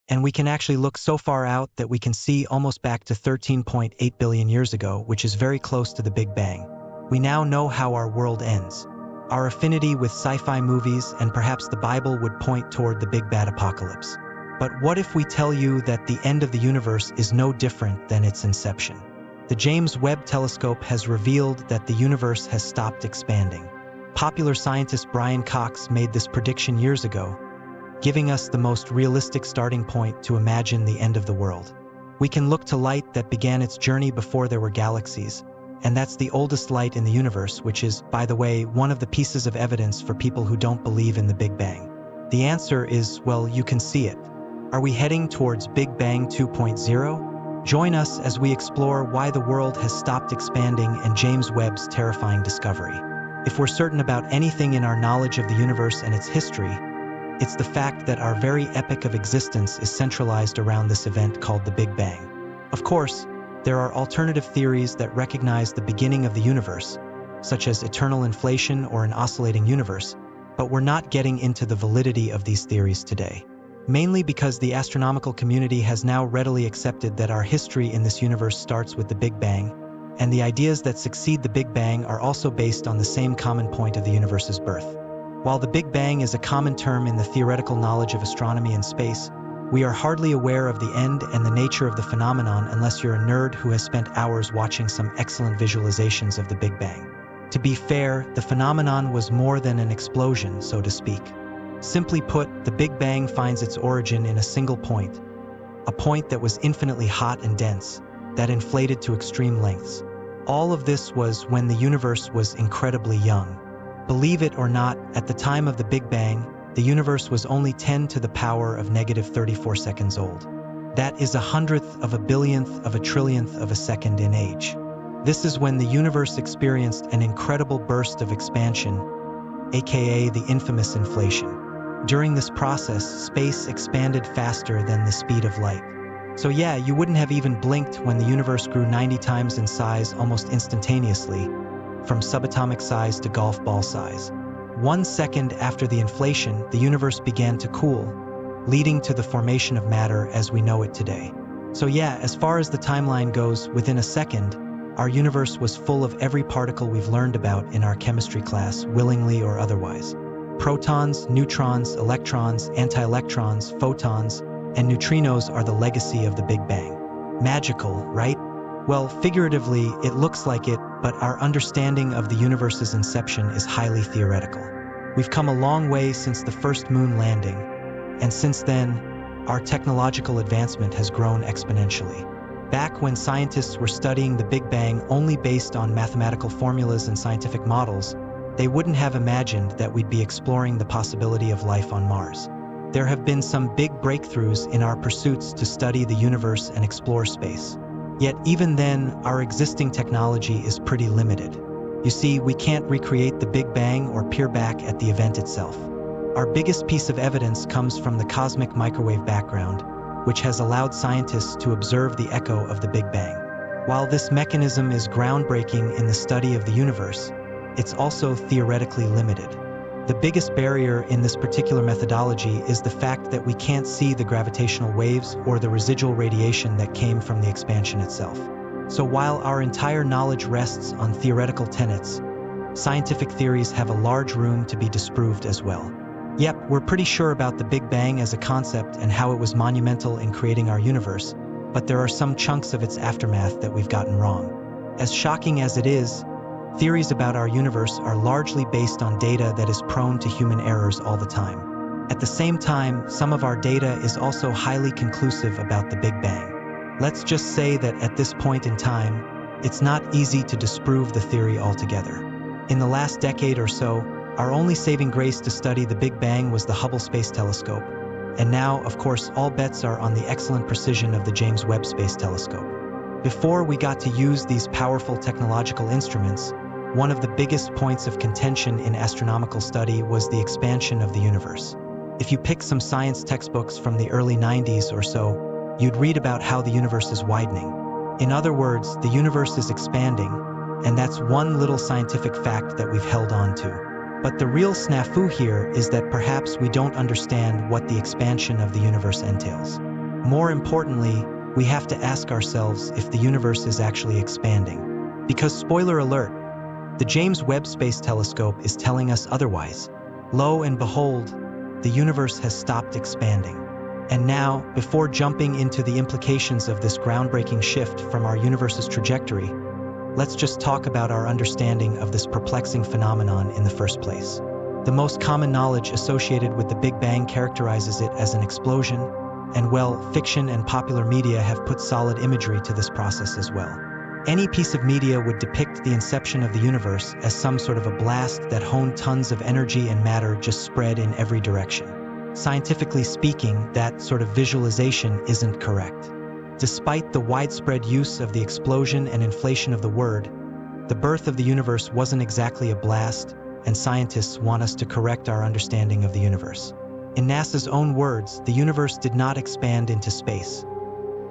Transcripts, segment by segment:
And we can actually look so far out that we can see almost back to 13.8 billion years ago, which is very close to the Big Bang. We now know how our world ends. Our affinity with sci-fi movies and perhaps the Bible would point toward the Big Bad Apocalypse. But what if we tell you that the end of the universe is no different than its inception? The James Webb Telescope has revealed that the universe has stopped expanding. Popular scientist Brian Cox made this prediction years ago, giving us the most realistic starting point to imagine the end of the world. We can look to light that began its journey before there were galaxies, and that's the oldest light in the universe, which is, by the way, one of the pieces of evidence for people who don't believe in the Big Bang. The answer is, well, you can see it. Are we heading towards Big Bang 2.0? Join us as we explore why the world has stopped expanding and James Webb's terrifying discovery. If we're certain about anything in our knowledge of the universe and its history, it's the fact that our very epic of existence is centralized around this event called the Big Bang. Of course, there are alternative theories that recognize the beginning of the universe, such as eternal inflation or an oscillating universe, but we're not getting into the validity of these theories today. Mainly because the astronomical community has now readily accepted that our history in this universe starts with the Big Bang, and the ideas that succeed the Big Bang are also based on the same common point of the universe's birth. While the Big Bang is a common term in the theoretical knowledge of astronomy and space, we are hardly aware of the end and the nature of the phenomenon unless you're a nerd who has spent hours watching some excellent visualizations of the Big Bang. To be fair, the phenomenon was more than an explosion, so to speak. Simply put, the Big Bang finds its origin in a single point, a point that was infinitely hot and dense, that inflated to extreme lengths. All of this was when the universe was incredibly young. Believe it or not, at the time of the Big Bang, the universe was only 10 to the power of -34 seconds old. That is 100th of a billionth of a trillionth of a second in age. This is when the universe experienced an incredible burst of expansion, aka the infamous inflation. During this process, space expanded faster than the speed of light. So yeah, you wouldn't have even blinked when the universe grew 90 times in size almost instantaneously, from subatomic size to golf ball size. 1 second after the inflation, the universe began to cool, leading to the formation of matter as we know it today. So yeah, as far as the timeline goes, within a second, our universe was full of every particle we've learned about in our chemistry class, willingly or otherwise. Protons, neutrons, electrons, anti-electrons, photons, and neutrinos are the legacy of the Big Bang. Magical, right? Well, figuratively, it looks like it, but our understanding of the universe's inception is highly theoretical. We've come a long way since the first moon landing, and since then, our technological advancement has grown exponentially. Back when scientists were studying the Big Bang only based on mathematical formulas and scientific models, they wouldn't have imagined that we'd be exploring the possibility of life on Mars. There have been some big breakthroughs in our pursuits to study the universe and explore space. Yet even then, our existing technology is pretty limited. You see, we can't recreate the Big Bang or peer back at the event itself. Our biggest piece of evidence comes from the cosmic microwave background, which has allowed scientists to observe the echo of the Big Bang. While this mechanism is groundbreaking in the study of the universe, it's also theoretically limited. The biggest barrier in this particular methodology is the fact that we can't see the gravitational waves or the residual radiation that came from the expansion itself. So while our entire knowledge rests on theoretical tenets, scientific theories have a large room to be disproved as well. Yep, we're pretty sure about the Big Bang as a concept and how it was monumental in creating our universe, but there are some chunks of its aftermath that we've gotten wrong. As shocking as it is, theories about our universe are largely based on data that is prone to human errors all the time. At the same time, some of our data is also highly conclusive about the Big Bang. Let's just say that at this point in time, it's not easy to disprove the theory altogether. In the last decade or so, our only saving grace to study the Big Bang was the Hubble Space Telescope. And now, of course, all bets are on the excellent precision of the James Webb Space Telescope. Before we got to use these powerful technological instruments, one of the biggest points of contention in astronomical study was the expansion of the universe. If you pick some science textbooks from the early 90s or so, you'd read about how the universe is widening. In other words, the universe is expanding, and that's one little scientific fact that we've held on to. But the real snafu here is that perhaps we don't understand what the expansion of the universe entails. More importantly, we have to ask ourselves if the universe is actually expanding. Because, spoiler alert, the James Webb Space Telescope is telling us otherwise. Lo and behold, the universe has stopped expanding. And now, before jumping into the implications of this groundbreaking shift from our universe's trajectory, let's just talk about our understanding of this perplexing phenomenon in the first place. The most common knowledge associated with the Big Bang characterizes it as an explosion, and well, fiction and popular media have put solid imagery to this process as well. Any piece of media would depict the inception of the universe as some sort of a blast that honed tons of energy and matter just spread in every direction. Scientifically speaking, that sort of visualization isn't correct. Despite the widespread use of the explosion and inflation of the word, the birth of the universe wasn't exactly a blast, and scientists want us to correct our understanding of the universe. In NASA's own words, the universe did not expand into space.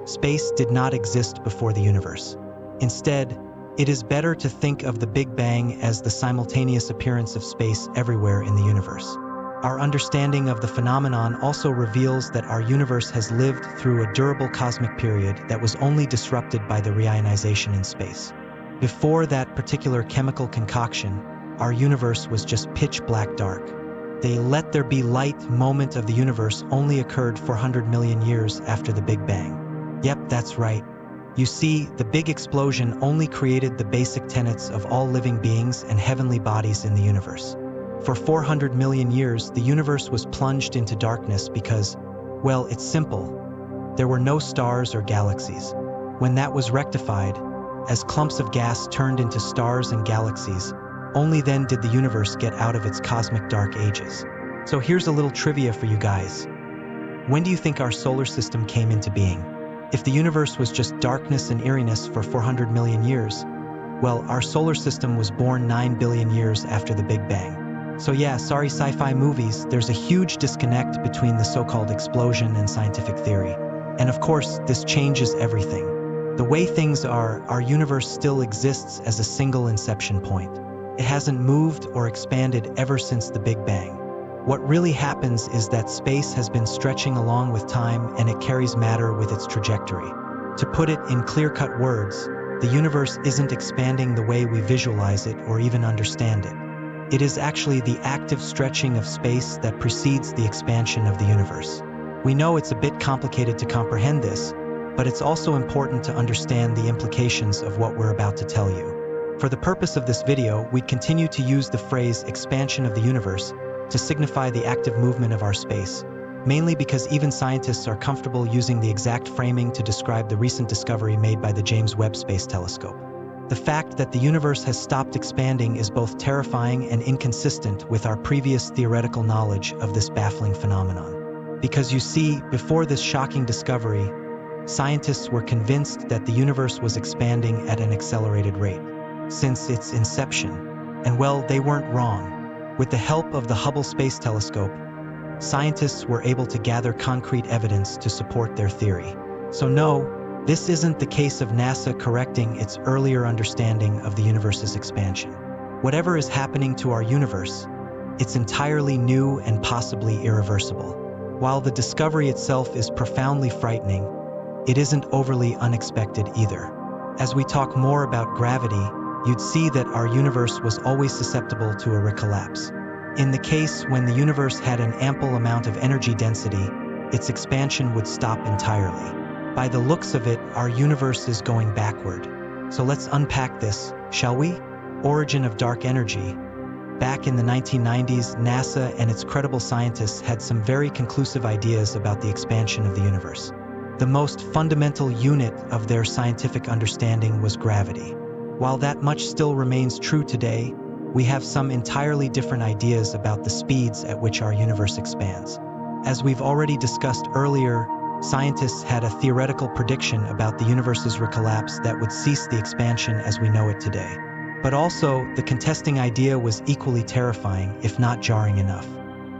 Space did not exist before the universe. Instead, it is better to think of the Big Bang as the simultaneous appearance of space everywhere in the universe. Our understanding of the phenomenon also reveals that our universe has lived through a durable cosmic period that was only disrupted by the reionization in space. Before that particular chemical concoction, our universe was just pitch black dark. The let there be light moment of the universe only occurred 400 million years after the Big Bang. Yep, that's right. You see, the big explosion only created the basic tenets of all living beings and heavenly bodies in the universe. For 400 million years, the universe was plunged into darkness because, well, it's simple. There were no stars or galaxies. When that was rectified, as clumps of gas turned into stars and galaxies, only then did the universe get out of its cosmic dark ages. So here's a little trivia for you guys. When do you think our solar system came into being? If the universe was just darkness and eeriness for 400 million years, well, our solar system was born 9 billion years after the Big Bang. So yeah, sorry sci-fi movies, there's a huge disconnect between the so-called explosion and scientific theory. And of course, this changes everything. The way things are, our universe still exists as a single inception point. It hasn't moved or expanded ever since the Big Bang. What really happens is that space has been stretching along with time and it carries matter with its trajectory. To put it in clear-cut words, the universe isn't expanding the way we visualize it or even understand it. It is actually the active stretching of space that precedes the expansion of the universe. We know it's a bit complicated to comprehend this, but it's also important to understand the implications of what we're about to tell you. For the purpose of this video, we continue to use the phrase expansion of the universe to signify the active movement of our space, mainly because even scientists are comfortable using the exact framing to describe the recent discovery made by the James Webb Space Telescope. The fact that the universe has stopped expanding is both terrifying and inconsistent with our previous theoretical knowledge of this baffling phenomenon. Because you see, before this shocking discovery, scientists were convinced that the universe was expanding at an accelerated rate since its inception. And well, they weren't wrong. With the help of the Hubble Space Telescope, scientists were able to gather concrete evidence to support their theory. So no, this isn't the case of NASA correcting its earlier understanding of the universe's expansion. Whatever is happening to our universe, it's entirely new and possibly irreversible. While the discovery itself is profoundly frightening, it isn't overly unexpected either. As we talk more about gravity, you'd see that our universe was always susceptible to a recollapse. In the case when the universe had an ample amount of energy density, its expansion would stop entirely. By the looks of it, our universe is going backward. So let's unpack this, shall we? Origin of dark energy. Back in the 1990s, NASA and its credible scientists had some very conclusive ideas about the expansion of the universe. The most fundamental unit of their scientific understanding was gravity. While that much still remains true today, we have some entirely different ideas about the speeds at which our universe expands. As we've already discussed earlier, scientists had a theoretical prediction about the universe's recollapse that would cease the expansion as we know it today. But also, the contesting idea was equally terrifying, if not jarring enough.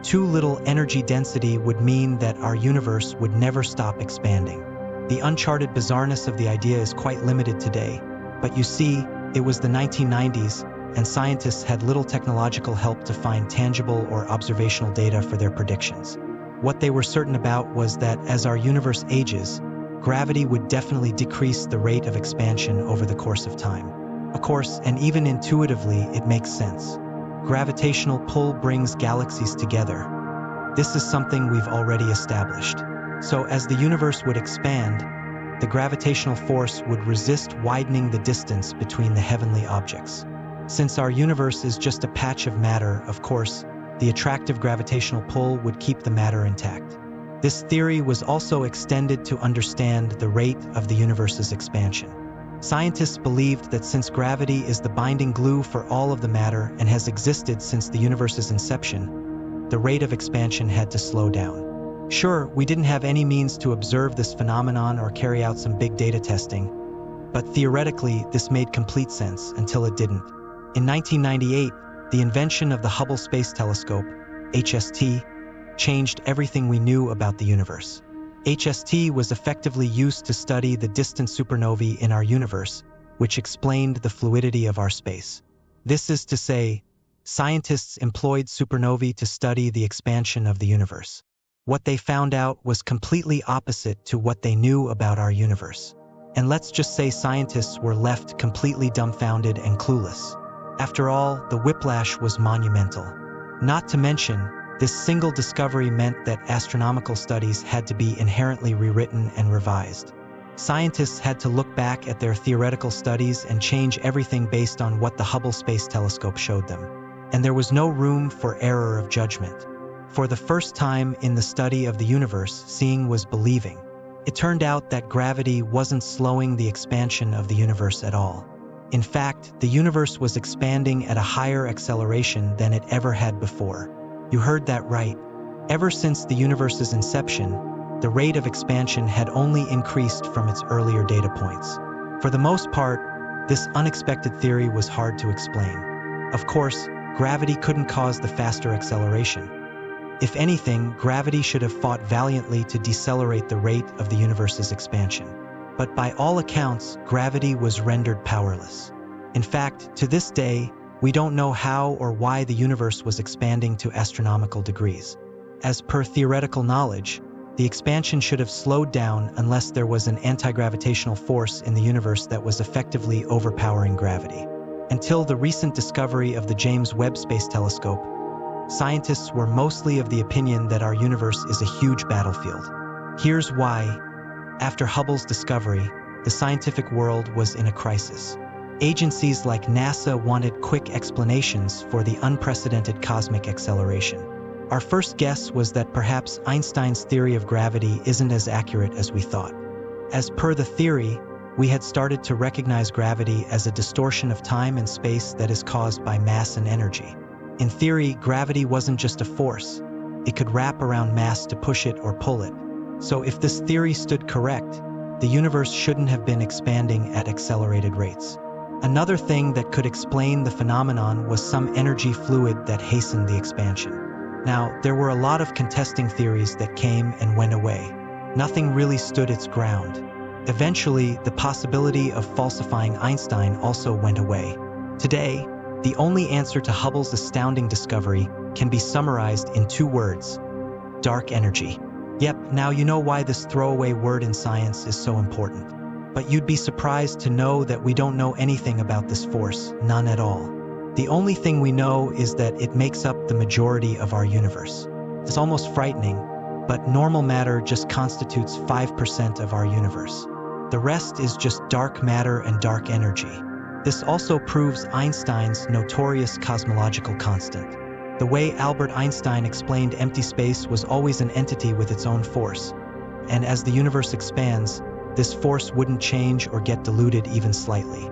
Too little energy density would mean that our universe would never stop expanding. The uncharted bizarreness of the idea is quite limited today, but you see, it was the 1990s, and scientists had little technological help to find tangible or observational data for their predictions. What they were certain about was that as our universe ages, gravity would definitely decrease the rate of expansion over the course of time. Of course, and even intuitively, it makes sense. Gravitational pull brings galaxies together. This is something we've already established. So as the universe would expand, the gravitational force would resist widening the distance between the heavenly objects. Since our universe is just a patch of matter, of course, the attractive gravitational pull would keep the matter intact. This theory was also extended to understand the rate of the universe's expansion. Scientists believed that since gravity is the binding glue for all of the matter and has existed since the universe's inception, the rate of expansion had to slow down. Sure, we didn't have any means to observe this phenomenon or carry out some big data testing, but theoretically, this made complete sense until it didn't. In 1998, the invention of the Hubble Space Telescope, HST, changed everything we knew about the universe. HST was effectively used to study the distant supernovae in our universe, which explained the fluidity of our space. This is to say, scientists employed supernovae to study the expansion of the universe. What they found out was completely opposite to what they knew about our universe. And let's just say scientists were left completely dumbfounded and clueless. After all, the whiplash was monumental. Not to mention, this single discovery meant that astronomical studies had to be inherently rewritten and revised. Scientists had to look back at their theoretical studies and change everything based on what the Hubble Space Telescope showed them. And there was no room for error of judgment. For the first time in the study of the universe, seeing was believing. It turned out that gravity wasn't slowing the expansion of the universe at all. In fact, the universe was expanding at a higher acceleration than it ever had before. You heard that right. Ever since the universe's inception, the rate of expansion had only increased from its earlier data points. For the most part, this unexpected theory was hard to explain. Of course, gravity couldn't cause the faster acceleration. If anything, gravity should have fought valiantly to decelerate the rate of the universe's expansion. But by all accounts, gravity was rendered powerless. In fact, to this day, we don't know how or why the universe was expanding to astronomical degrees. As per theoretical knowledge, the expansion should have slowed down unless there was an anti-gravitational force in the universe that was effectively overpowering gravity. Until the recent discovery of the James Webb Space Telescope, scientists were mostly of the opinion that our universe is a huge battlefield. Here's why. After Hubble's discovery, the scientific world was in a crisis. Agencies like NASA wanted quick explanations for the unprecedented cosmic acceleration. Our first guess was that perhaps Einstein's theory of gravity isn't as accurate as we thought. As per the theory, we had started to recognize gravity as a distortion of time and space that is caused by mass and energy. In theory, gravity wasn't just a force. It could wrap around mass to push it or pull it. So if this theory stood correct, the universe shouldn't have been expanding at accelerated rates. Another thing that could explain the phenomenon was some energy fluid that hastened the expansion. Now, there were a lot of contesting theories that came and went away. Nothing really stood its ground. Eventually, the possibility of falsifying Einstein also went away. Today, the only answer to Hubble's astounding discovery can be summarized in 2 words: dark energy. Yep, now you know why this throwaway word in science is so important. But you'd be surprised to know that we don't know anything about this force, none at all. The only thing we know is that it makes up the majority of our universe. It's almost frightening, but normal matter just constitutes 5% of our universe. The rest is just dark matter and dark energy. This also proves Einstein's notorious cosmological constant. The way Albert Einstein explained empty space was always an entity with its own force. And as the universe expands, this force wouldn't change or get diluted even slightly.